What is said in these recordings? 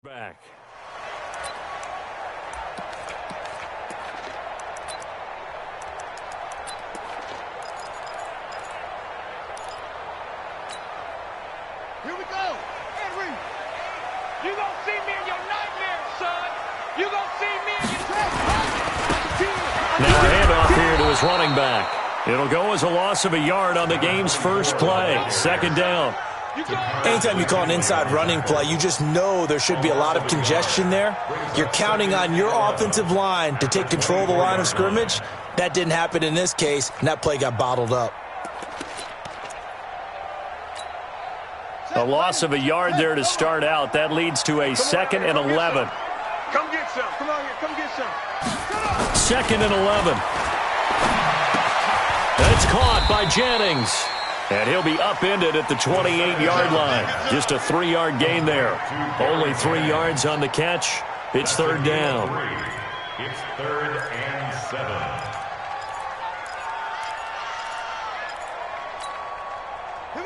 Back. Here we go. Henry. You gonna see me in your nightmares, son. You gonna see me in your Now a handoff here to his running back. It'll go as a loss of a yard on the game's first play. Second down. Anytime you call an inside running play, you just know there should be a lot of congestion there. You're counting on your offensive line to take control of the line of scrimmage. That didn't happen in this case, and that play got bottled up. A loss of a yard there to start out. That leads to a 2nd and 11. Come get some. Come on here. Come get some. 2nd and 11. It's caught by Jennings. And he'll be upended at the 28-yard line. Just a 3-yard gain there. Only 3 yards on the catch. It's third down. It's 3rd and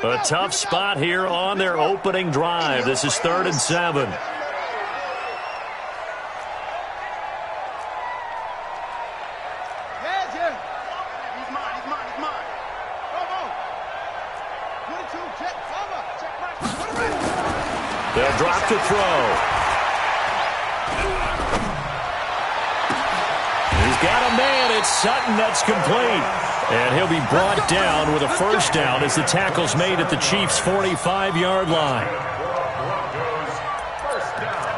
7. A tough spot here on their opening drive. This is 3rd and 7. They'll drop to throw. He's got a man. It's Sutton. That's complete. And he'll be brought down with a first down as the tackle's made at the Chiefs' 45-yard line. Broncos, first down.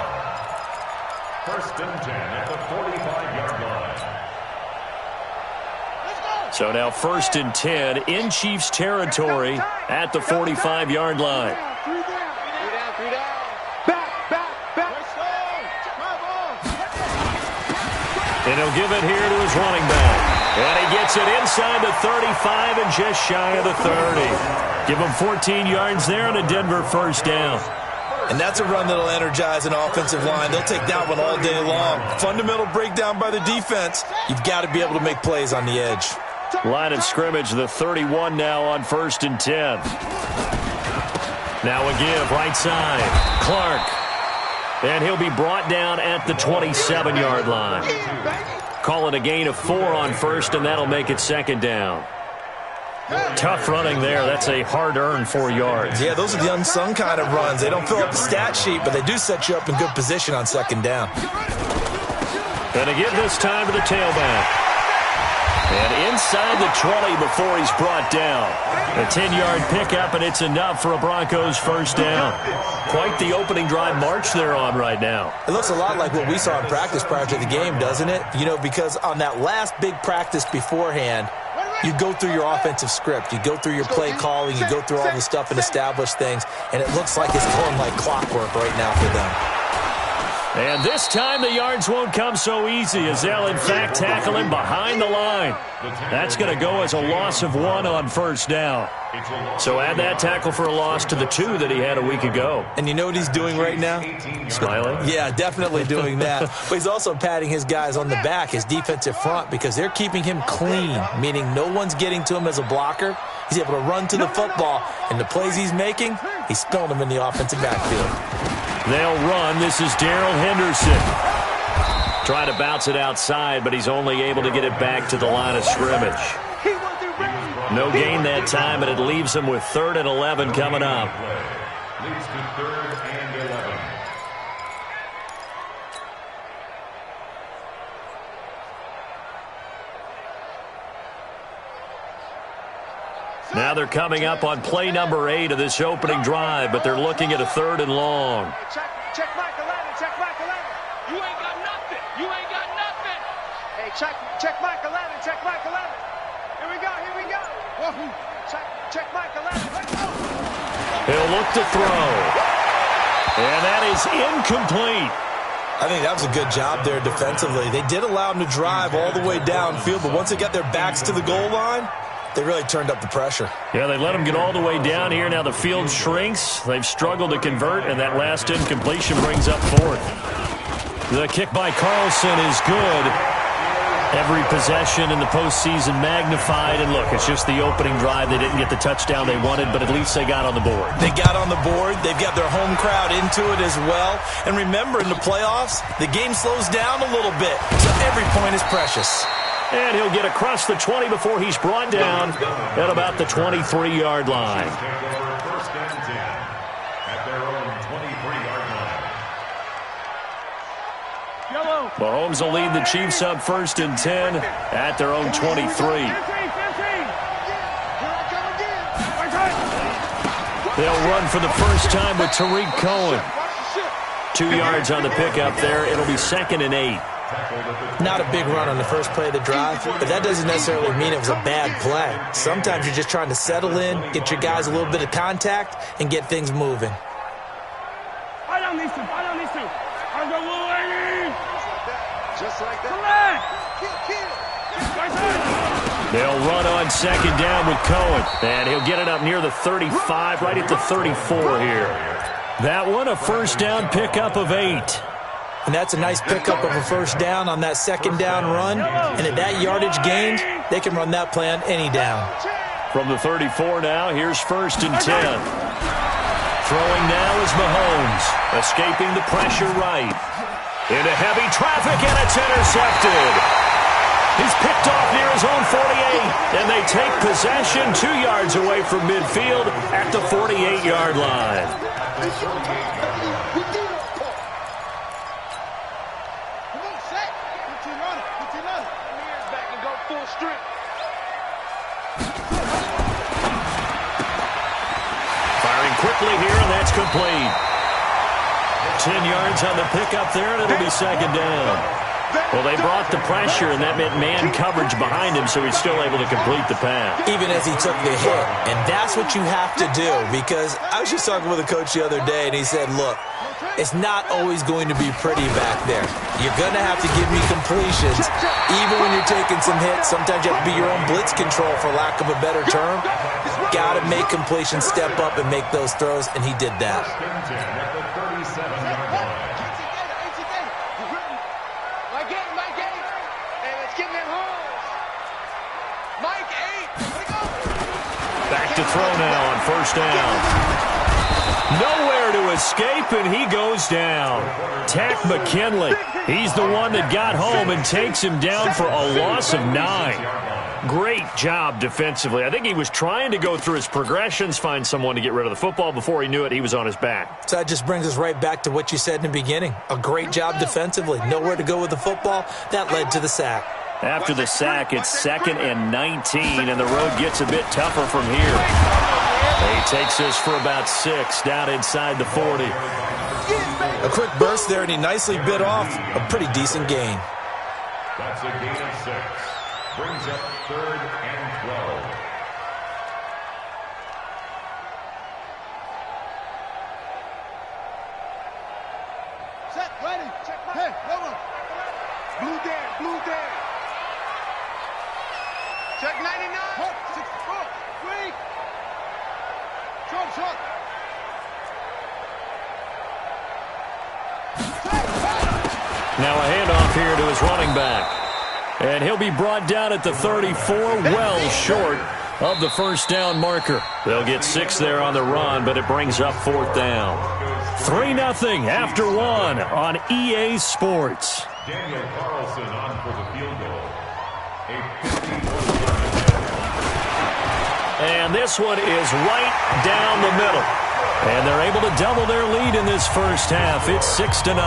1st and 10 at the 45-yard line. So now 1st and 10 in Chiefs territory at the 45-yard line. And he'll give it here to his running back. And he gets it inside the 35 and just shy of the 30. Give him 14 yards there and a Denver first down. And that's a run that'll energize an offensive line. They'll take that one all day long. Fundamental breakdown by the defense. You've got to be able to make plays on the edge. Line of scrimmage, the 31 now on 1st and 10. Now a give, right side. Clark. And he'll be brought down at the 27-yard line. Call it a gain of 4 on first, and that'll make it 2nd down. Tough running there. That's a hard-earned 4 yards. Yeah, those are the unsung kind of runs. They don't fill up the stat sheet, but they do set you up in good position on 2nd down. And to give this time to the tailback. And inside the 20 before he's brought down. A 10-yard pickup, and it's enough for a Broncos first down. Quite the opening drive march they're on right now. It looks a lot like what we saw in practice prior to the game, doesn't it? You know, because on that last big practice beforehand, you go through your offensive script. You go through your play calling. You go through all the stuff and establish things. And it looks like it's going like clockwork right now for them. And this time the yards won't come so easy as they'll, in fact, tackle him behind the line. That's going to go as a loss of 1 on first down. So add that tackle for a loss to the 2 that he had a week ago. And you know what he's doing right now? Smiling? Yeah, definitely doing that. But he's also patting his guys on the back, his defensive front, because they're keeping him clean, meaning no one's getting to him as a blocker. He's able to run to the football, and the plays he's making, he's spilling them in the offensive backfield. They'll run. This is Darrell Henderson. Trying to bounce it outside, but he's only able to get it back to the line of scrimmage. No gain that time, and it leaves him with 3rd and 11 coming up. Leads to 3rd and 11. Now they're coming up on play number 8 of this opening drive, but they're looking at a 3rd and long. Check Mike 11. Check Mike 11. You ain't got nothing. You ain't got nothing. Hey, check Mike 11. Check Mike 11. Here we go. Here we go. Check Mike 11. Let's go. He'll look to throw. And that is incomplete. I think that was a good job there defensively. They did allow him to drive all the way downfield, but once they got their backs to the goal line, they really turned up the pressure. Yeah, they let him get all the way down here. Now the field shrinks. They've struggled to convert, and that last incompletion brings up 4th. The kick by Carlson is good. Every possession in the postseason magnified, and look, it's just the opening drive. They didn't get the touchdown they wanted, but at least they got on the board. They got on the board. They've got their home crowd into it as well. And remember, in the playoffs, the game slows down a little bit, so every point is precious. And he'll get across the 20 before he's brought down at about the 23-yard line. First and 10 at their own 23-yard line. Mahomes will lead the Chiefs up first and 10 at their own 23. They'll run for the first time with Tariq Cohen. 2 yards on the pickup there. It'll be 2nd and 8. Not a big run on the first play of the drive, but that doesn't necessarily mean it was a bad play. Sometimes you're just trying to settle in, get your guys a little bit of contact, and get things moving. Just like that. They'll run on 2nd down with Cohen, and he'll get it up near the 35, right at the 34 here. That one, a first down pickup of 8. And that's a nice pickup of a first down on that 2nd down run. And at that yardage gained, they can run that play on any down. From the 34 now, here's 1st and 10. Throwing now is Mahomes, escaping the pressure right. Into heavy traffic, and it's intercepted. He's picked off near his own 48, and they take possession 2 yards away from midfield at the 48-yard line. Firing quickly here, and that's complete. 10 yards on the pickup there, and it'll be 2nd down. Well, they brought the pressure, and that meant man coverage behind him, so he's still able to complete the pass. Even as he took the hit. And that's what you have to do, because I was just talking with a coach the other day, and he said, look, it's not always going to be pretty back there. You're going to have to give me completions. Even when you're taking some hits, sometimes you have to be your own blitz control, for lack of a better term. Got to make completions, step up, and make those throws, and he did that. Back to throw now on 1st down. Nowhere to escape, and he goes down. Takk McKinley. He's the one that got home and takes him down for a loss of 9. Great job defensively. I think he was trying to go through his progressions, find someone to get rid of the football. Before he knew it, he was on his back. So that just brings us right back to what you said in the beginning. A great job defensively. Nowhere to go with the football. That led to the sack. After the sack, it's 2nd and 19, and the road gets a bit tougher from here. He takes this for about 6, down inside the 40. A quick burst there, and he nicely bit off a pretty decent gain. That's a gain of 6. Brings up 3rd and 12. Set, ready. Hey, level. Blue dead, blue dead. Check 99. 64. Wait. Short. Now a handoff here to his running back. And he'll be brought down at the 34, well short of the first down marker. They'll get 6 there on the run, but it brings up 4th down. 3-0 after 1 on EA Sports. Daniel Carlson on for the field goal. And this one is right down the middle. And they're able to double their lead in this first half. It's 6-0.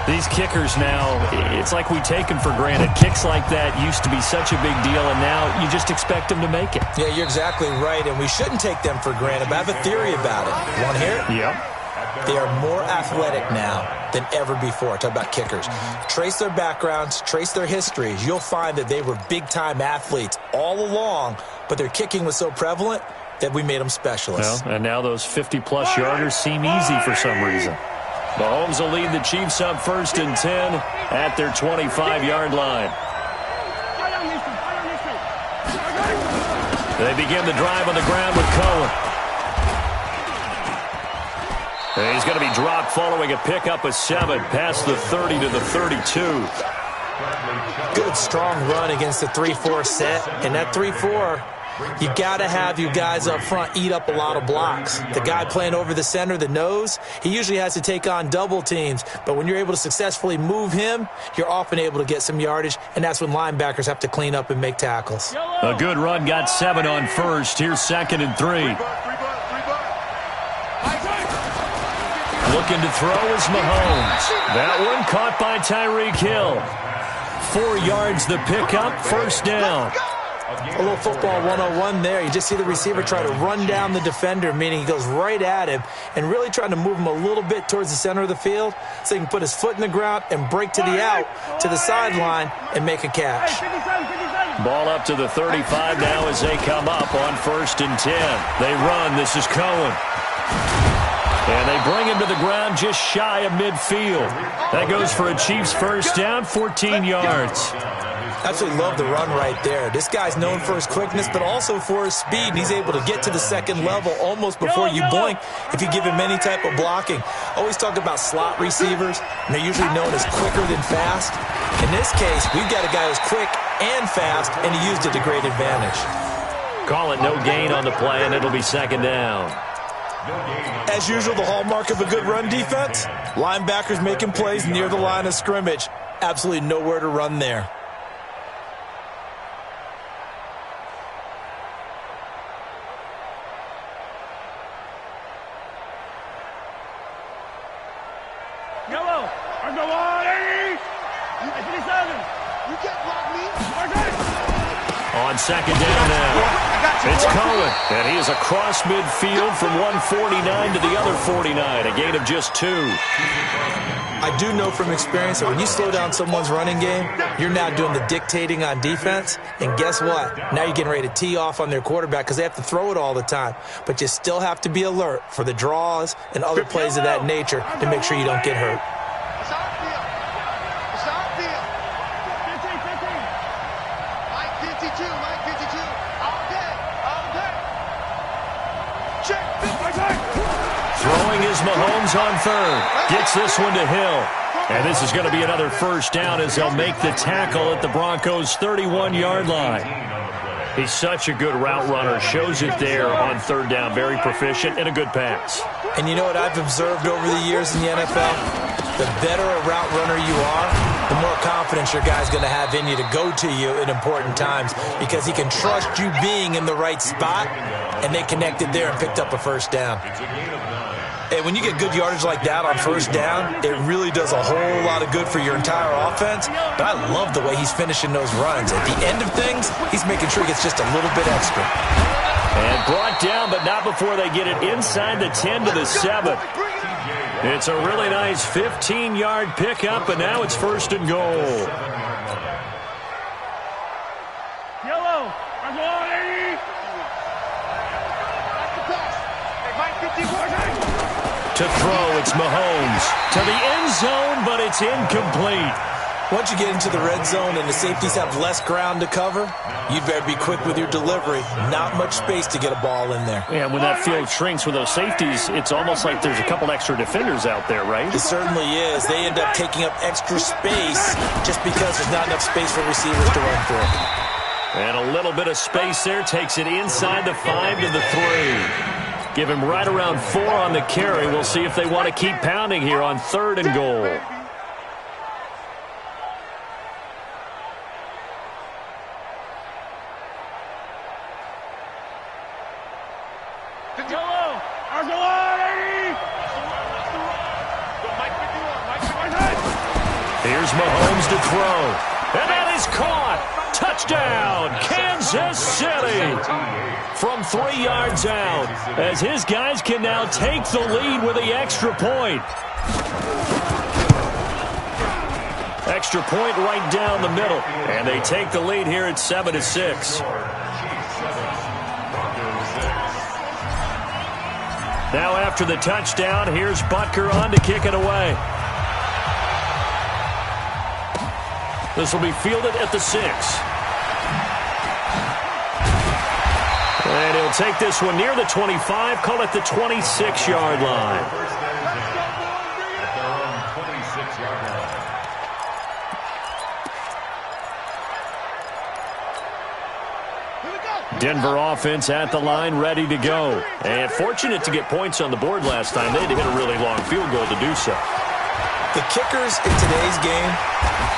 These kickers now, it's like we take them for granted. Kicks like that used to be such a big deal, and now you just expect them to make it. Yeah, you're exactly right, and we shouldn't take them for granted. But I have a theory about it. You want to hear it? Yep. They are more athletic now than ever before. Talk about kickers. Trace their backgrounds, trace their histories. You'll find that they were big-time athletes all along, but their kicking was so prevalent that we made them specialists. Well, and now those 50-plus yarders seem easy for some reason. Mahomes will lead the Chiefs up 1st and 10 at their 25-yard line. They begin the drive on the ground with Cohen. And he's going to be dropped following a pickup of 7 past the 30 to the 32. Good, strong run against the 3-4 set. And that 3-4, you got to have you guys up front eat up a lot of blocks. The guy playing over the center, the nose, he usually has to take on double teams. But when you're able to successfully move him, you're often able to get some yardage, and that's when linebackers have to clean up and make tackles. A good run, got 7 on first. Here's 2nd and 3. Looking to throw is Mahomes. That one caught by Tyreek Hill. 4 yards the pickup, first down. A little football 101 there. You just see the receiver try to run down the defender, meaning he goes right at him and really trying to move him a little bit towards the center of the field so he can put his foot in the ground and break to the out, to the sideline, and make a catch. Ball up to the 35 now as they come up on 1st and 10. They run. This is Cohen. And they bring him to the ground just shy of midfield. That goes for a Chiefs first down, 14 yards. Absolutely love the run right there. This guy's known for his quickness, but also for his speed. And he's able to get to the second level almost before you blink if you give him any type of blocking. Always talk about slot receivers, and they're usually known as quicker than fast. In this case, we've got a guy who's quick and fast, and he used it to great advantage. Call it no gain on the play, and it'll be 2nd down. As usual, the hallmark of a good run defense, linebackers making plays near the line of scrimmage. Absolutely nowhere to run there. Yellow, I go on, 80. You can't block me. On 2nd down now. It's Cohen, and he is across midfield from 149 to the other 49, a gain of just 2. I do know from experience that when you slow down someone's running game, you're now doing the dictating on defense, and guess what? Now you're getting ready to tee off on their quarterback because they have to throw it all the time, but you still have to be alert for the draws and other plays of that nature to make sure you don't get hurt. Throwing is Mahomes on 3rd. Gets this one to Hill. And this is going to be another first down as they'll make the tackle at the Broncos' 31-yard line. He's such a good route runner. Shows it there on 3rd down. Very proficient and a good pass. And you know what I've observed over the years in the NFL? The better a route runner you are, the more confidence your guy's going to have in you to go to you in important times because he can trust you being in the right spot, and they connected there and picked up a first down. And when you get good yardage like that on first down, it really does a whole lot of good for your entire offense. But I love the way he's finishing those runs. At the end of things, he's making sure he gets just a little bit extra. And brought down, but not before they get it inside the 10 to the 7. It's a really nice 15-yard pickup, and now it's 1st and goal. Yellow, I'm on, 80. To throw, it's Mahomes. To the end zone, but it's incomplete. Once you get into the red zone and the safeties have less ground to cover, you'd better be quick with your delivery. Not much space to get a ball in there. Yeah, when that field shrinks with those safeties, it's almost like there's a couple extra defenders out there, right? It certainly is. They end up taking up extra space just because there's not enough space for receivers to run through. And a little bit of space there takes it inside the 5 to the 3. Give him right around 4 on the carry. We'll see if they want to keep pounding here on 3rd and goal. Here's Mahomes to throw. And that is caught. Touchdown, Kansas City. From 3 yards out, as his guys can now take the lead with the extra point. Extra point right down the middle. And they take the lead here at 7-6. Now after the touchdown, here's Butker on to kick it away. This will be fielded at the 6. And he'll take this one near the 25, call it the 26-yard line. Denver offense at the line, ready to go. And fortunate to get points on the board last time. They had to hit a really long field goal to do so. The kickers in today's game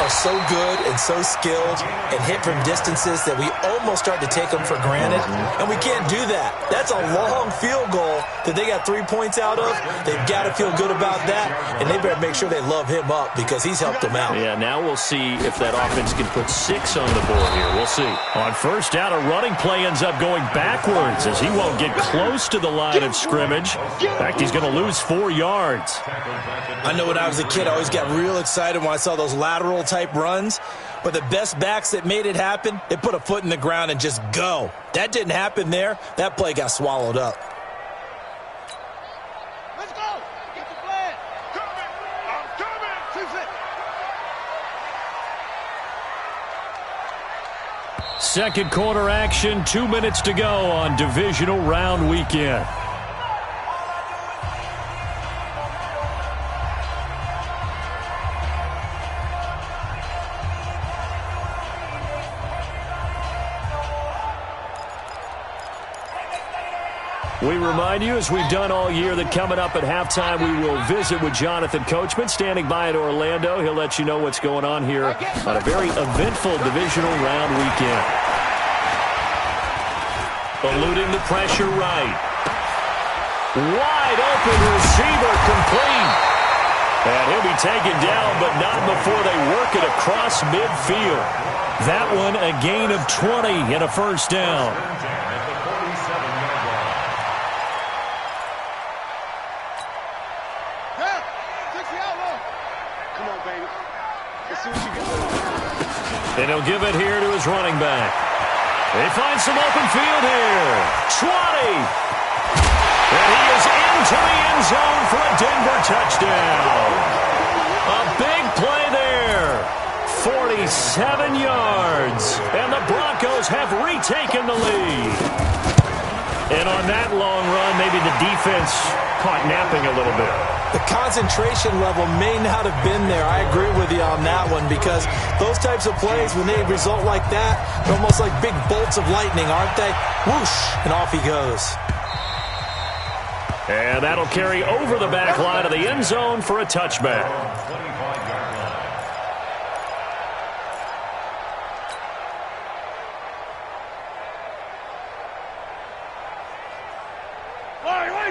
are so good and so skilled and hit from distances that we almost start to take them for granted, and we can't do that. That's a long field goal that they got 3 points out of. They've got to feel good about that, and they better make sure they love him up because he's helped them out. Yeah, now we'll see if that offense can put 6 on the board here. We'll see. On first down, a running play ends up going backwards as he won't get close to the line of scrimmage. In fact, he's going to lose 4 yards. I know when I was a kid, I always got real excited when I saw those lateral-type runs. But the best backs that made it happen, they put a foot in the ground and just go. That didn't happen there. That play got swallowed up. Let's go. Get the flag. Coming. I'm coming. 2-6. Second quarter action, 2 minutes to go on divisional round weekend. We remind you, as we've done all year, that coming up at halftime, we will visit with Jonathan Coachman, standing by in Orlando. He'll let you know what's going on here on a very eventful divisional round weekend. Eluding the pressure right. Wide open receiver complete. And he'll be taken down, but not before they work it across midfield. That one a gain of 20 and a first down. And he'll give it here to his running back. They find some open field here. 20. And he is into the end zone for a Denver touchdown. A big play there. 47 yards. And the Broncos have retaken the lead. And on that long run, maybe the defense caught napping a little bit. The concentration level may not have been there. I agree with you on that one because those types of plays, when they result like that, they're almost like big bolts of lightning, aren't they? Whoosh, and off he goes. And that'll carry over the back line of the end zone for a touchback.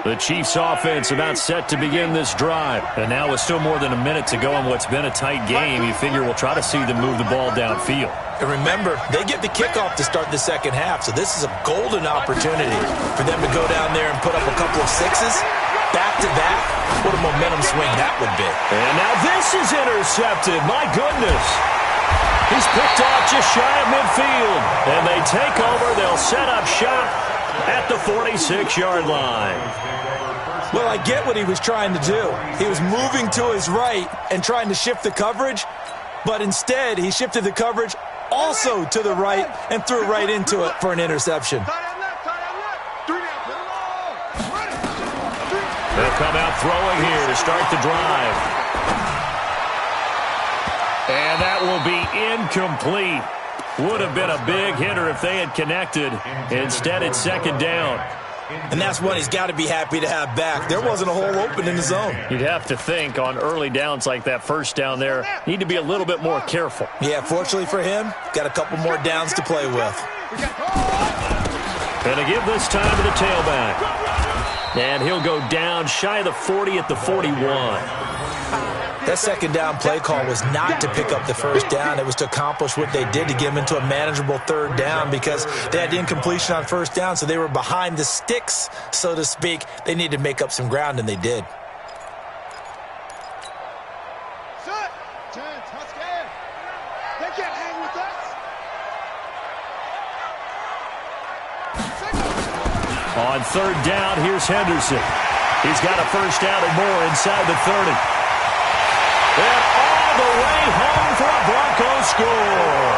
The Chiefs offense about set to begin this drive. And now with still more than a minute to go in what's been a tight game, you figure we'll try to see them move the ball downfield. And remember, they get the kickoff to start the second half, so this is a golden opportunity for them to go down there and put up a couple of sixes back-to-back. What a momentum swing that would be. And now this is intercepted. My goodness. He's picked off just shy of midfield. And they take over. They'll set up shop at the 46-yard line. Well, I get what he was trying to do. He was moving to his right and trying to shift the coverage, but instead he shifted the coverage also to the right and threw right into it for an interception. They'll come out throwing here to start the drive. And that will be incomplete. Would have been a big hitter if they had connected. Instead, it's second down. And that's one he's got to be happy to have back. There wasn't a hole open in the zone. You'd have to think on early downs like that first down there, need to be a little bit more careful. Yeah, fortunately for him, got a couple more downs to play with. And to give this time to the tailback. And he'll go down shy of the 40 at the 41. That second down play call was not to pick up the first down. It was to accomplish what they did to get them into a manageable third down because they had incompletion on first down, so they were behind the sticks, so to speak. They needed to make up some ground, and they did. They can't hang with us. On third down, here's Henderson. He's got a first down and more inside the 30. And all the way home for a Broncos score.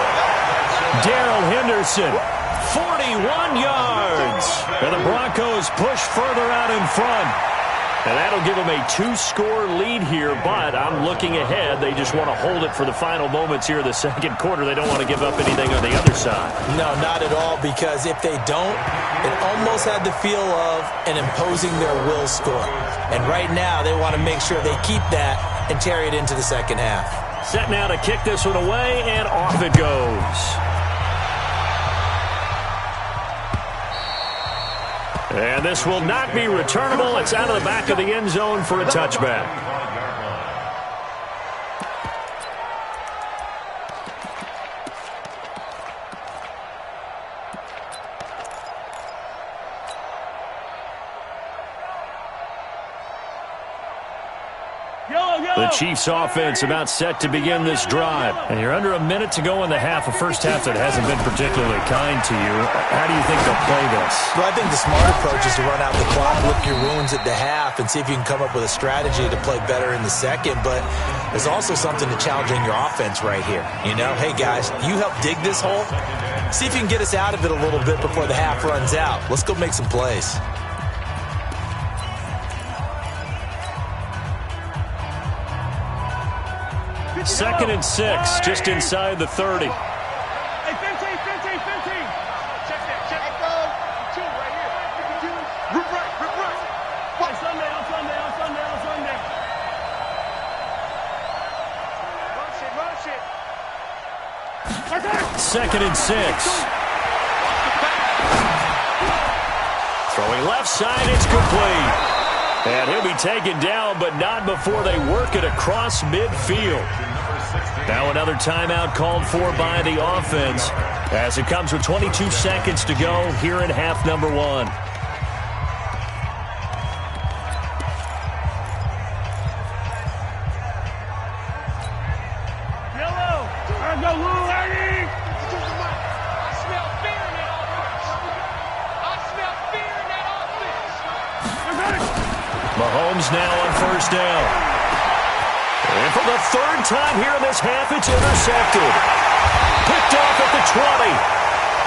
Darrell Henderson, 41 yards. And the Broncos push further out in front. And that'll give them a 2-score lead here, but I'm looking ahead. They just want to hold it for the final moments here in the second quarter. They don't want to give up anything on the other side. No, not at all, because if they don't, it almost had the feel of an imposing their will score. And right now, they want to make sure they keep that and carry it into the second half. Set now to kick this one away, and off it goes. And this will not be returnable. It's out of the back of the end zone for a touchback. The Chiefs offense about set to begin this drive. And you're under a minute to go in the half, a first half that hasn't been particularly kind to you. How do you think they'll play this? Well, I think the smart approach is to run out the clock, lick your wounds at the half, and see if you can come up with a strategy to play better in the second. But there's also something to challenging your offense right here. You know, hey, guys, you help dig this hole. See if you can get us out of it a little bit before the half runs out. Let's go make some plays. Second and 6, just inside the 30. Hey, 15. Check that. Check it. Two right here. 52. Rip right. On Sunday. Run shit. Second and 6. Throwing left side, it's complete. And he'll be taken down, but not before they work it across midfield. Now another timeout called for by the offense as it comes with 22 seconds to go here in half number 1. Mahomes now on first down. And for the third time here in this half, it's intercepted. Picked off at the 20.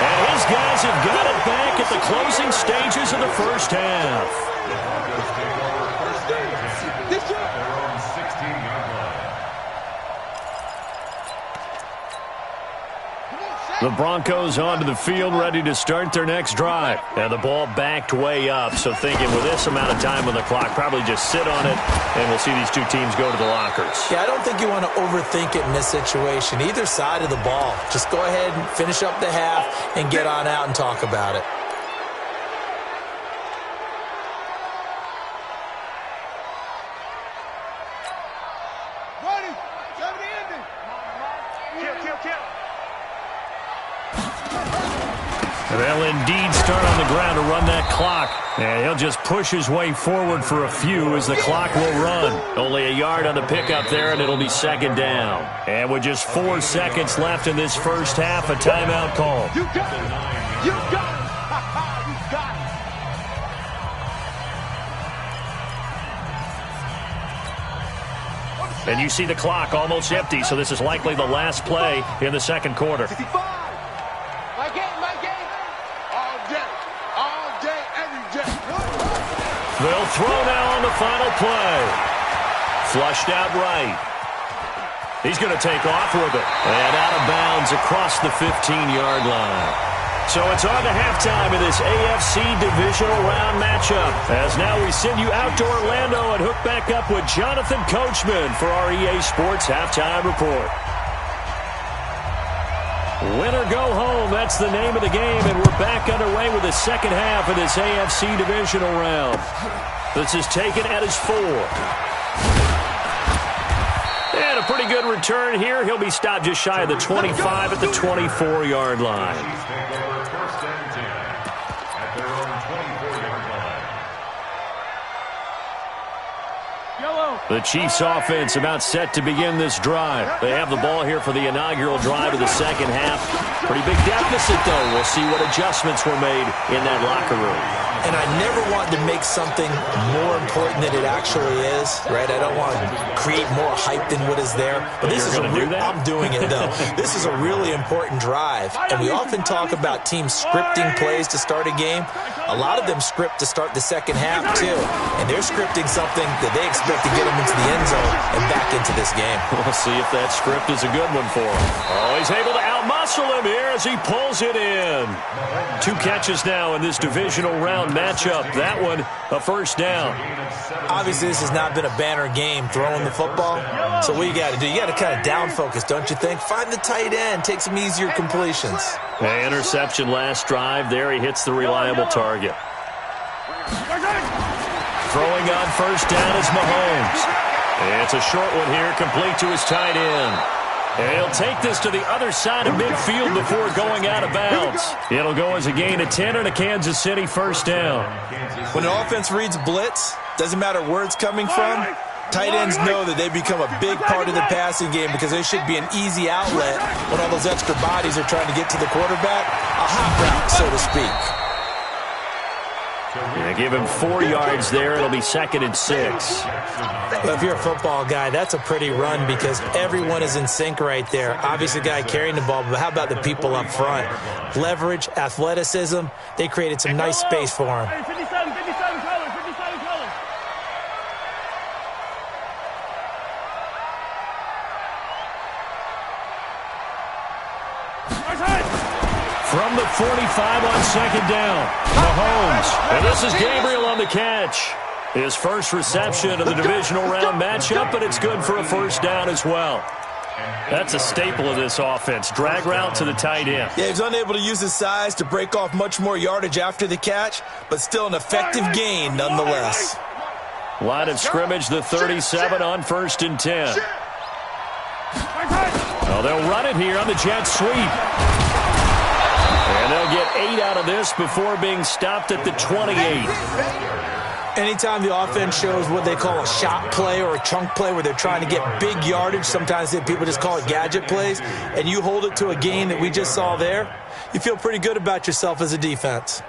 And his guys have got it back at the closing stages of the first half. The Broncos onto the field, ready to start their next drive. And the ball backed way up, so thinking with this amount of time on the clock, probably just sit on it, and we'll see these two teams go to the lockers. Yeah, I don't think you want to overthink it in this situation. Either side of the ball. Just go ahead and finish up the half and get on out and talk about it. They'll indeed start on the ground to run that clock. And he'll just push his way forward for a few as the clock will run. Only a yard on the pickup there, and it'll be second down. And with just 4 seconds left in this first half, a timeout call. You got it. You got it. You got it. And you see the clock almost empty, so this is likely the last play in the second quarter. 65. They'll throw now on the final play. Flushed out right. He's going to take off with it. And out of bounds across the 15-yard line. So it's on to halftime in this AFC divisional round matchup. As now we send you out to Orlando and hook back up with Jonathan Coachman for our EA Sports Halftime Report. Win or go home, that's the name of the game, and we're back underway with the second half of this AFC divisional round. This is taken at his 4. And a pretty good return here. He'll be stopped just shy of the 25 at the 24-yard line. The Chiefs offense about set to begin this drive. They have the ball here for the inaugural drive of the second half. Pretty big deficit, though. We'll see what adjustments were made in that locker room. And I never want to make something more important than it actually is, right? I don't want to create more hype than what is there. But this is I'm doing it, though. This is a really important drive. And we often talk about teams scripting plays to start a game. A lot of them script to start the second half, too. And they're scripting something that they expect to get them into the end zone and back into this game. We'll see if that script is a good one for him. Oh, he's able to outmuscle him here as he pulls it in. 2 catches now in this divisional round matchup. That one, a first down. Obviously, this has not been a banner game throwing the football. So what you got to do, you got to kind of down focus, don't you think? Find the tight end, take some easier completions. Interception last drive. There he hits the reliable target. Throwing on first down is Mahomes. It's a short one here, complete to his tight end. And he'll take this to the other side of midfield before going out of bounds. It'll go as a gain of 10 and a Kansas City first down. When an offense reads blitz, doesn't matter where it's coming from, tight ends know that they become a big part of the passing game because they should be an easy outlet when all those extra bodies are trying to get to the quarterback. A hot route, so to speak. Yeah, give him 4 yards there. It'll be 2nd and 6. Well, if you're a football guy, that's a pretty run because everyone is in sync right there. Obviously, the guy carrying the ball, but how about the people up front? Leverage, athleticism, they created some nice space for him. 57 colors. From the 45 on second down, Mahomes. And this is Gabriel on the catch. His first reception of the divisional round matchup, but it's good for a first down as well. That's a staple of this offense. Drag route to the tight end. Yeah, he was unable to use his size to break off much more yardage after the catch, but still an effective gain nonetheless. Line of scrimmage, the 37 on 1st and 10. Well, they'll run it here on the jet sweep. And they'll get 8 out of this before being stopped at the 28. Anytime the offense shows what they call a shot play or a chunk play where they're trying to get big yardage, sometimes people just call it gadget plays, and you hold it to a gain that we just saw there, you feel pretty good about yourself as a defense.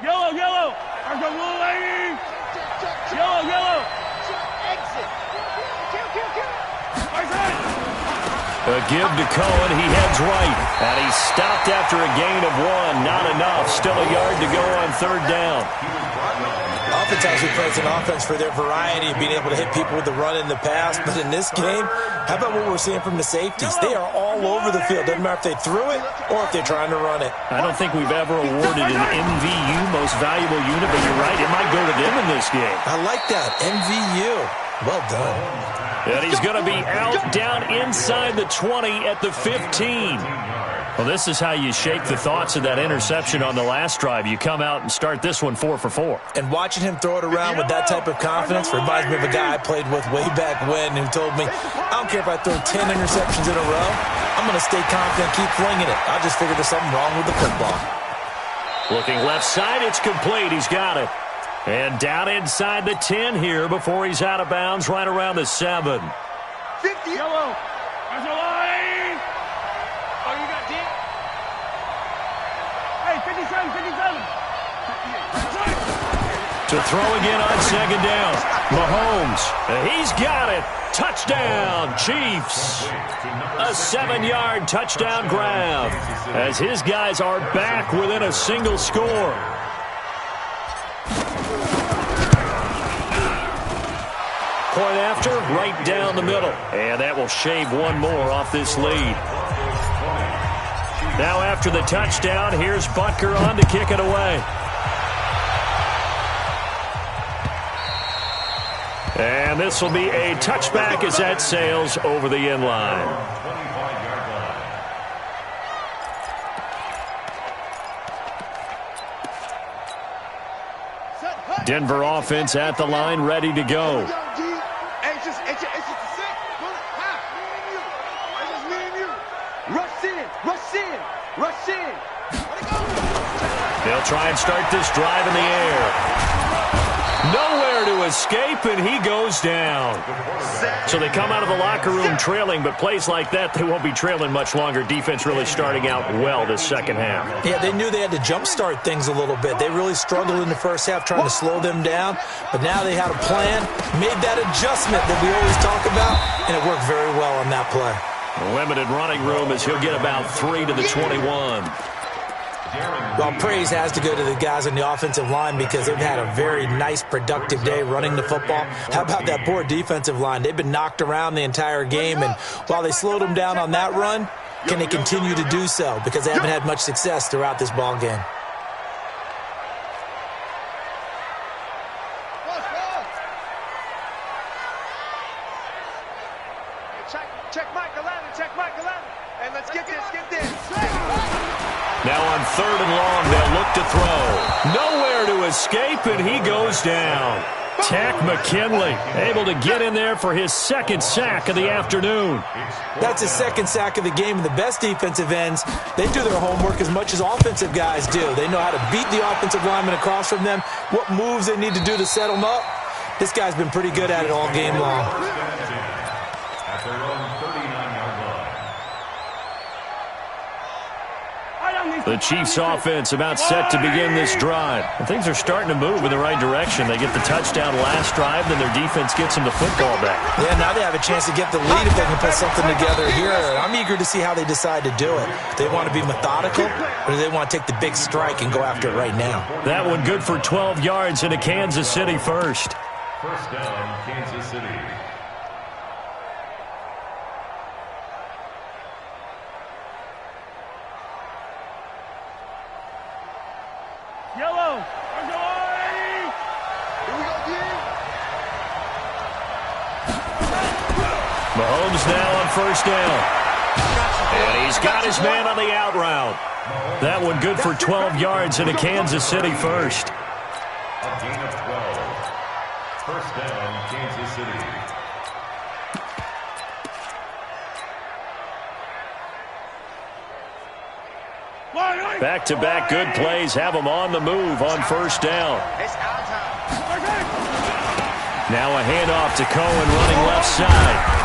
Yellow. I'm the little lady. Yellow. Exit. A give to Cohen. He heads right. And he's stopped after a gain of 1. Not enough. Still a yard to go on 3rd down. Offense actually plays an offense for their variety of being able to hit people with the run and the pass. But in this game, how about what we're seeing from the safeties? They are all over the field. Doesn't matter if they threw it or if they're trying to run it. I don't think we've ever awarded an MVU, most valuable unit, but you're right. It might go to them in this game. I like that. MVU. Well done. And he's going to be out down inside the 20 at the 15. Well, this is how you shake the thoughts of that interception on the last drive. You come out and start this one 4 for 4. And watching him throw it around with that type of confidence reminds me of a guy I played with way back when who told me, I don't care if I throw 10 interceptions in a row, I'm going to stay confident, keep flinging it. I just figured there's something wrong with the football. Looking left side, it's complete. He's got it. And down inside the 10 here before he's out of bounds right around the 7. 50. Yellow. There's a line. Oh, you got deep. Hey, 57. To throw again on second down. Mahomes. And he's got it. Touchdown, Chiefs. A 7-yard touchdown grab as his guys are back within a single score. Point after, right down the middle. And that will shave 1 more off this lead. Now after the touchdown, here's Butker on to kick it away. And this will be a touchback as that sails over the end line. Denver offense at the line, ready to go. Rush in. They'll try and start this drive in the air. Nowhere to escape, and he goes down. So they come out of the locker room trailing, but plays like that, they won't be trailing much longer. Defense really starting out well this second half. Yeah, they knew they had to jumpstart things a little bit. They really struggled in the first half trying to slow them down, but now they had a plan, made that adjustment that we always talk about, and it worked very well on that play. Limited running room as he'll get about 3 to the 21. Well, praise has to go to the guys on the offensive line because they've had a very nice, productive day running the football. How about that poor defensive line? They've been knocked around the entire game, and while they slowed them down on that run, can they continue to do so? Because they haven't had much success throughout this ball game. Check Mike 11, and let's get this. Now on 3rd and long, they'll look to throw. Nowhere to escape, and he goes down. Tack McKinley able to get in there for his 2nd sack of the afternoon. That's his 2nd sack of the game, and the best defensive ends, they do their homework as much as offensive guys do. They know how to beat the offensive lineman across from them, what moves they need to do to set them up. This guy's been pretty good at it all game long. At their own 39-yard line. The Chiefs' offense about set to begin this drive. And things are starting to move in the right direction. They get the touchdown last drive, then their defense gets them the football back. Yeah, now they have a chance to get the lead if they can put something together here. I'm eager to see how they decide to do it. Do they want to be methodical, or do they want to take the big strike and go after it right now? That one good for 12 yards into Kansas City first. First down, Kansas City. Yellow. Mahomes now on 1st down. And he's got his man on the out route. That one good for 12 yards into Kansas City first. A gain of 12. First down, Kansas City. Back-to-back good plays have them on the move on 1st down. Now a handoff to Cohen running left side.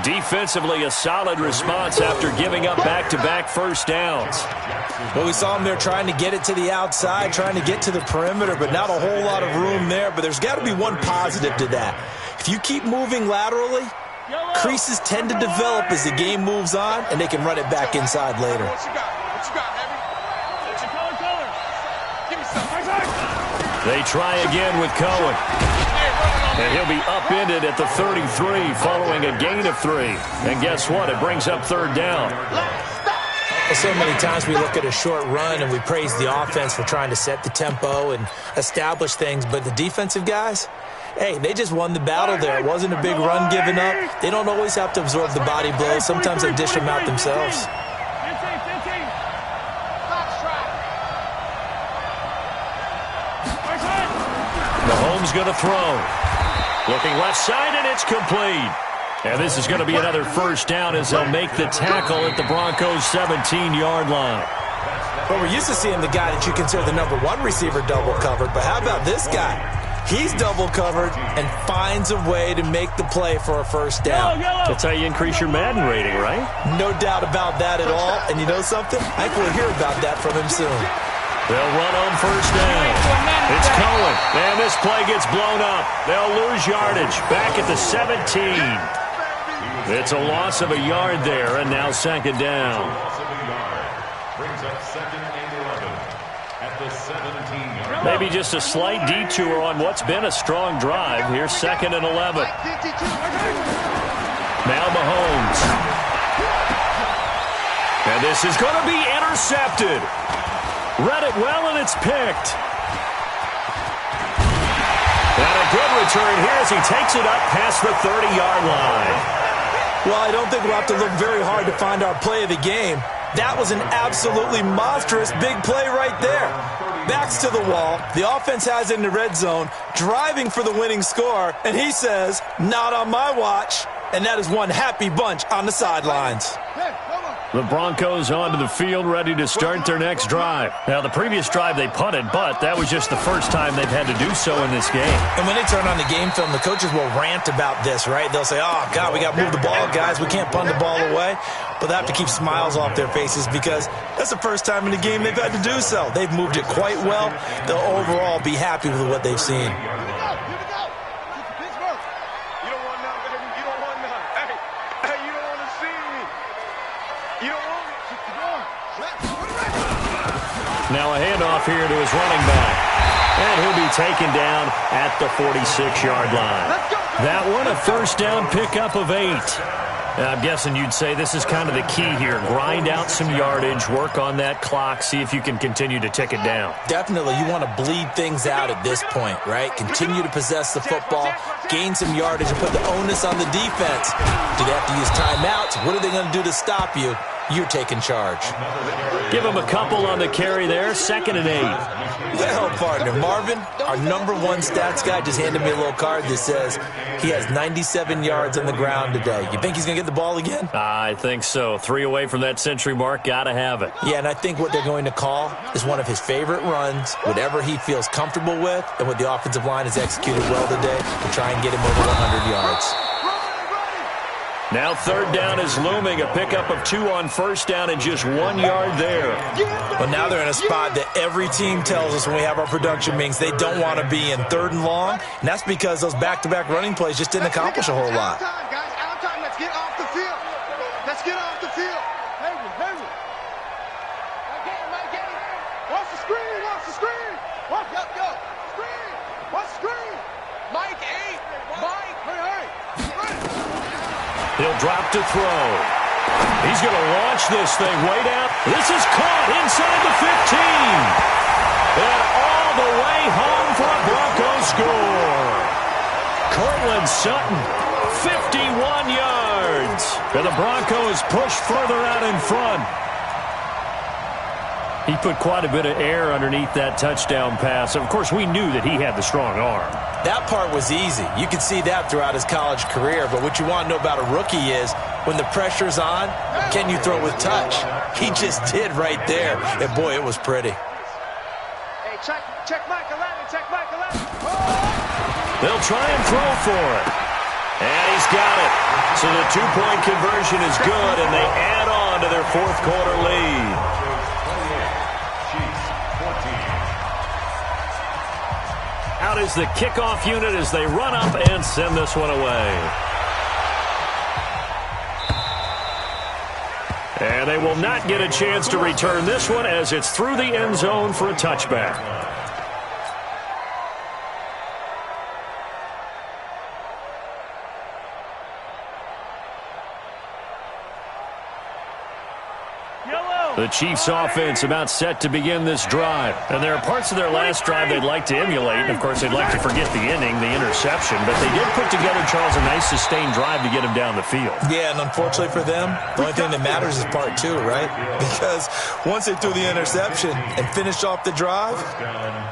Defensively, a solid response after giving up back-to-back 1st downs. Well, we saw him there trying to get it to the outside, trying to get to the perimeter, but not a whole lot of room there. But there's got to be one positive to that. If you keep moving laterally, creases tend to develop as the game moves on, and they can run it back inside later. What you got, Heavy? Give me some. They try again with Cohen. And he'll be upended at the 33 following a gain of 3. And guess what? It brings up 3rd down. Well, so many times we look at a short run and we praise the offense for trying to set the tempo and establish things, but the defensive guys, hey, they just won the battle there. It wasn't a big run given up. They don't always have to absorb the body blows. Sometimes they dish them out themselves. Mahomes going to throw. Looking left side, and it's complete. And this is going to be another 1st down as they'll make the tackle at the Broncos' 17-yard line. Well, we're used to seeing the guy that you consider the #1 receiver double covered, but how about this guy? He's double covered and finds a way to make the play for a 1st down. That's how you increase your Madden rating, right? No doubt about that at all. And you know something? I think we'll hear about that from him soon. They'll run on 1st down. It's Cohen. And this play gets blown up. They'll lose yardage. Back at the 17. It's a loss of a yard there, and now 2nd down. Loss of a yard. Brings up 2nd and 11 at the 17-yard line. Maybe just a slight detour on what's been a strong drive. Here's 2nd and 11. Now Mahomes. And this is going to be intercepted. Read it well, and it's picked. And a good return here as he takes it up past the 30-yard line. Well, I don't think we'll have to look very hard to find our play of the game. That was an absolutely monstrous big play right there. Backs to the wall. The offense has it in the red zone, driving for the winning score, and he says, not on my watch. And that is one happy bunch on the sidelines. The Broncos onto the field, ready to start their next drive. Now, the previous drive they punted, but that was just the first time they've had to do so in this game. And when they turn on the game film, the coaches will rant about this, right? They'll say, oh, God, we got to move the ball, guys. We can't punt the ball away. But they have to keep smiles off their faces because that's the first time in the game they've had to do so. They've moved it quite well. They'll overall be happy with what they've seen. You don't want none. You Now a handoff here to his running back. And he'll be taken down at the 46-yard line. That one, a first down pickup of 8. I'm guessing you'd say this is kind of the key here. Grind out some yardage, work on that clock, see if you can continue to tick it down. Definitely. You want to bleed things out at this point, right? Continue to possess the football, gain some yardage, and put the onus on the defense. Do they have to use timeouts? What are they going to do to stop you? You're taking charge. Give him a couple on the carry there, 2nd and 8. Well, partner, Marvin, our #1 stats guy just handed me a little card that says he has 97 yards on the ground today. You think he's going to get the ball again? I think so. 3 away from that century mark. Got to have it. Yeah, and I think what they're going to call is one of his favorite runs, whatever he feels comfortable with, and what the offensive line has executed well today to try and get him over 100 yards. Now 3rd down is looming. A pickup of 2 on 1st down and just 1 yard there. But now they're in a spot that every team tells us when we have our production meetings they don't want to be in, 3rd and long. And that's because those back-to-back running plays just didn't accomplish a whole lot. Out of time, guys. Out of time. Let's get off the field. Let's get off the field. Henry. Watch the screen. Yo. Screen. Watch the screen. Mike, 8. Mike. Hey. He'll drop to throw. He's going to launch this thing way down. This is caught inside the 15. And all the way home for a Broncos score. Cortland Sutton, 51 yards. And the Broncos push further out in front. He put quite a bit of air underneath that touchdown pass. Of course, we knew that he had the strong arm. That part was easy. You could see that throughout his college career. But what you want to know about a rookie is when the pressure's on, can you throw with touch? He just did right there. And, boy, it was pretty. Hey, check Mike 11. Check Mike 11. They'll try and throw for it. And he's got it. So the 2-point conversion is good, and they add on to their 4th quarter lead. Out is the kickoff unit as they run up and send this one away. And they will not get a chance to return this one as it's through the end zone for a touchback. The Chiefs offense about set to begin this drive. And there are parts of their last drive they'd like to emulate. And, of course, they'd like to forget the ending, the interception. But they did put together, Charles, a nice sustained drive to get him down the field. Yeah, and unfortunately for them, the only thing that matters is part 2, right? Because once they threw the interception and finished off the drive,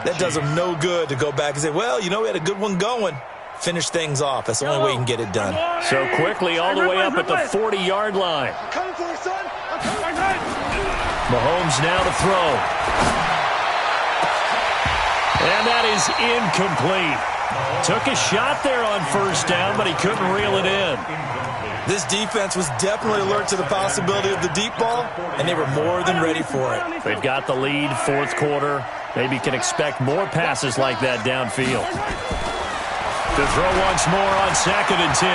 that does them no good to go back and say, well, you know, we had a good one going. Finish things off. That's the only way you can get it done. So quickly all the way up at the 40-yard line. I'm coming for you, son. I'm coming. Mahomes now to throw. And that is incomplete. Took a shot there on 1st down, but he couldn't reel it in. This defense was definitely alert to the possibility of the deep ball, and they were more than ready for it. They've got the lead, 4th quarter. Maybe can expect more passes like that downfield. To throw once more on 2nd and 10.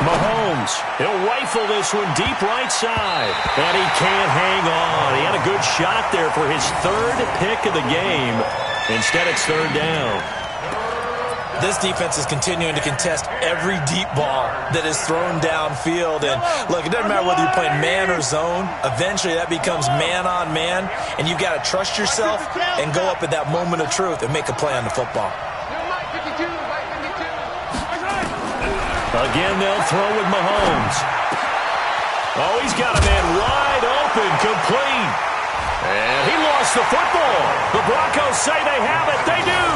Mahomes, he'll rifle this one deep right side. And he can't hang on. He had a good shot there for his 3rd pick of the game. Instead, it's 3rd down. This defense is continuing to contest every deep ball that is thrown downfield. And, look, it doesn't matter whether you're playing man or zone. Eventually, that becomes man on man. And you've got to trust yourself and go up at that moment of truth and make a play on the football. Again, they'll throw with Mahomes. Oh, he's got a man wide open, complete. And he lost the football. The Broncos say they have it. They do.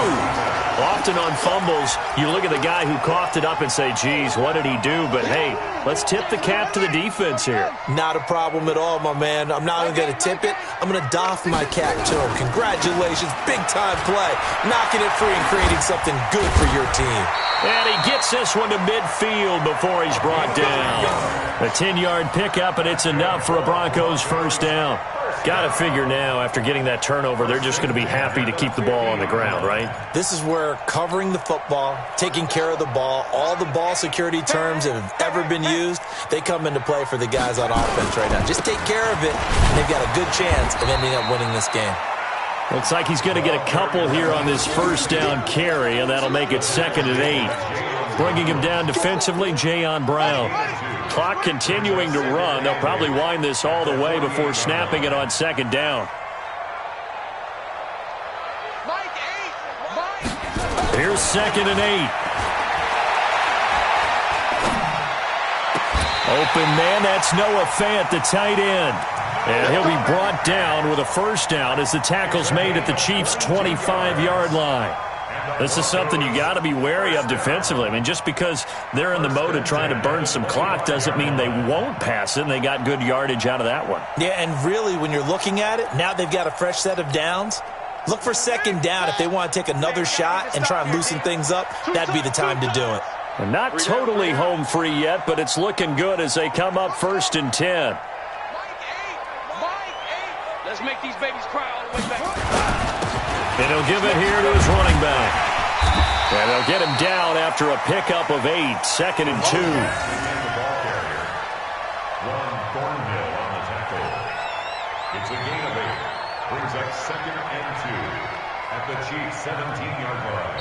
Often on fumbles, you look at the guy who coughed it up and say, geez, what did he do? But, hey, let's tip the cap to the defense here. Not a problem at all, my man. I'm not even going to tip it. I'm going to doff my cap to him. Congratulations. Big-time play. Knocking it free and creating something good for your team. And he gets this one to midfield before he's brought down. A 10-yard pickup, and it's enough for a Broncos 1st down. Got to figure now, after getting that turnover, they're just going to be happy to keep the ball on the ground, right? This is where covering the football, taking care of the ball, all the ball security terms that have ever been used, they come into play for the guys on offense right now. Just take care of it, and they've got a good chance of ending up winning this game. Looks like he's going to get a couple here on this first down carry, and that'll make it 2nd and 8. Bringing him down defensively, Jayon Brown. Clock continuing to run. They'll probably wind this all the way before snapping it on 2nd down. Here's 2nd and 8. Open man, that's Noah Fant, the tight end. And he'll be brought down with a first down as the tackle's made at the Chiefs' 25-yard line. This is something you got to be wary of defensively. I mean, just because they're in the mode of trying to burn some clock doesn't mean they won't pass it, and they got good yardage out of that one. Yeah, and really, when you're looking at it, now they've got a fresh set of downs. Look for 2nd down if they want to take another shot and try and loosen things up. That'd be the time to do it. And not totally home free yet, but it's looking good as they come up 1st and 10. Let's make these babies cry all the way back. And he'll give it here to his running back. And they'll get him down after a pickup of 8, 2nd and 2. It's a gain of 8. Brings up 2nd and 2 at the Chiefs' 17-yard line.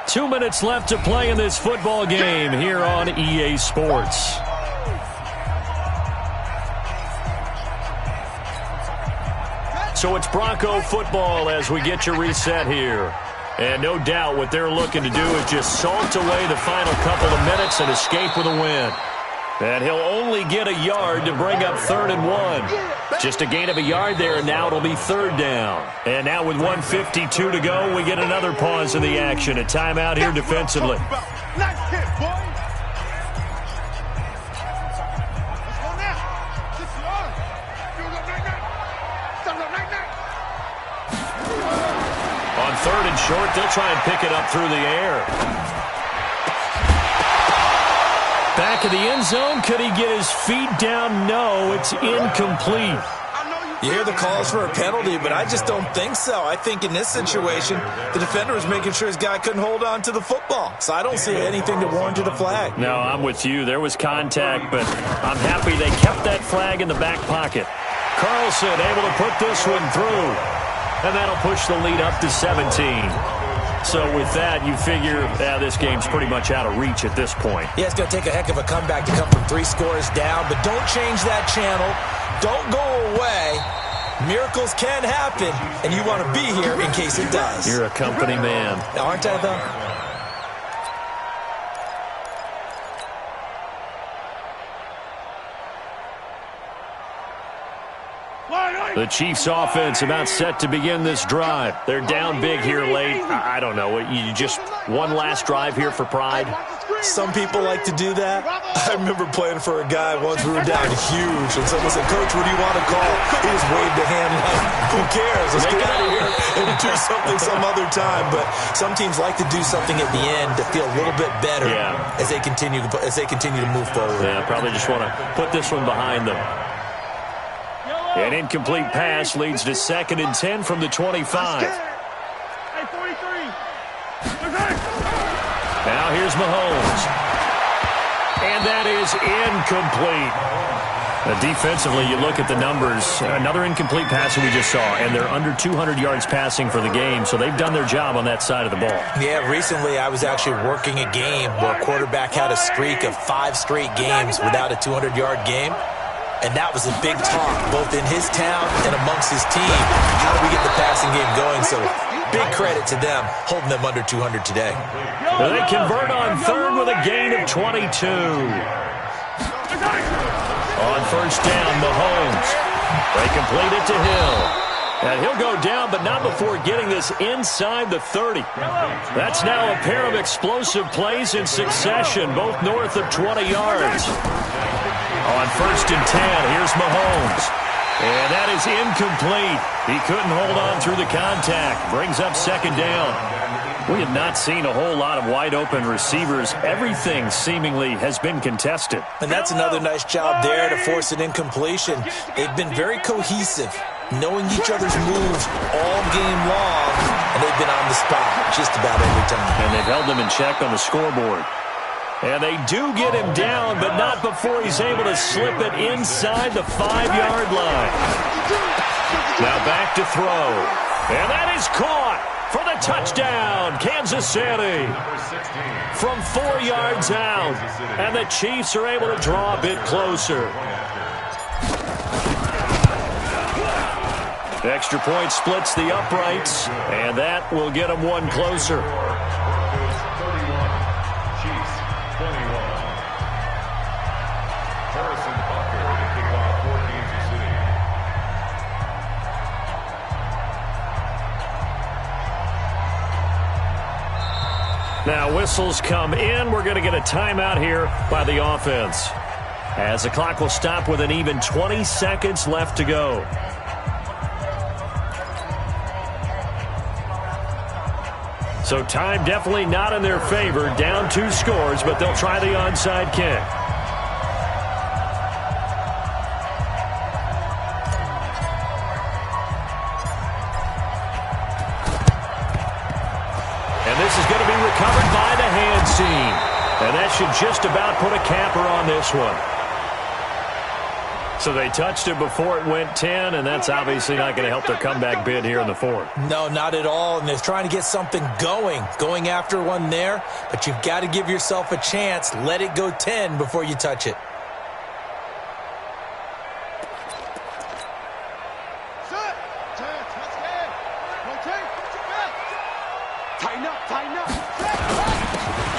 2 minutes left to play in this football game here on EA Sports. So it's Bronco football as we get you reset here. And no doubt what they're looking to do is just salt away the final couple of minutes and escape with a win. And he'll only get a yard to bring up 3rd and 1. Just a gain of a yard there, and now it'll be 3rd down. And now with 1:52 to go, we get another pause in the action. A timeout here defensively. Nice hit, boy. Let's go now. This is on. On 3rd and short, they'll try and pick it up through the air. Back of the end zone. Could he get his feet down? No, it's incomplete. You hear the calls for a penalty, but I just don't think so. I think in this situation, the defender was making sure his guy couldn't hold on to the football. So I don't see anything to warrant a flag. No, I'm with you. There was contact, but I'm happy they kept that flag in the back pocket. Carlson able to put this one through. And that'll push the lead up to 17. So with that, you figure this game's pretty much out of reach at this point. Yeah, it's going to take a heck of a comeback to come from 3 scores down, but don't change that channel. Don't go away. Miracles can happen, and you want to be here in case it does. You're a company man. Aren't I, though? The Chiefs offense about set to begin this drive. They're down big here late. I don't know. You just one last drive here for pride? Some people like to do that. I remember playing for a guy once we were down huge, and someone said, "Coach, what do you want to call?" He just waved a hand like, "Who cares? Let's get out of here and do something some other time." But some teams like to do something at the end to feel a little bit better as they continue to move forward. Yeah, probably just want to put this one behind them. An incomplete pass leads to 2nd and 10 from the 25. Now here's Mahomes. And that is incomplete. Defensively, you look at the numbers. Another incomplete pass that we just saw, and they're under 200 yards passing for the game, so they've done their job on that side of the ball. Yeah, recently I was actually working a game where a quarterback had a streak of 5 straight games without a 200-yard game. And that was a big talk, both in his town and amongst his team. How do we get the passing game going? So big credit to them, holding them under 200 today. Well, they convert on 3rd with a gain of 22. On 1st down, Mahomes. They complete it to Hill. And he'll go down, but not before getting this inside the 30. That's now a pair of explosive plays in succession, both north of 20 yards. On 1st and 10, here's Mahomes. And that is incomplete. He couldn't hold on through the contact. Brings up 2nd down. We have not seen a whole lot of wide-open receivers. Everything seemingly has been contested. And that's another nice job there to force an incompletion. They've been very cohesive, knowing each other's moves all game long, and they've been on the spot just about every time. And they've held them in check on the scoreboard. And they do get him down, but not before he's able to slip it inside the 5-yard line. Now back to throw. And that is caught for the touchdown, Kansas City. From 4 yards out. And the Chiefs are able to draw a bit closer. Extra point splits the uprights, and that will get them one closer. Now whistles come in. We're going to get a timeout here by the offense, as the clock will stop with an even 20 seconds left to go. So time definitely not in their favor. Down 2 scores, but they'll try the onside kick. And this is going to be recovered by the hand team. And that should just about put a capper on this one. So they touched it before it went 10, and that's obviously not going to help their comeback bid here in the 4th. No, not at all, and they're trying to get something going after one there, but you've got to give yourself a chance. Let it go 10 before you touch it.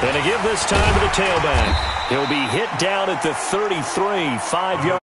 And to give this time to the tailback, he'll be hit down at the 33, 5 yards.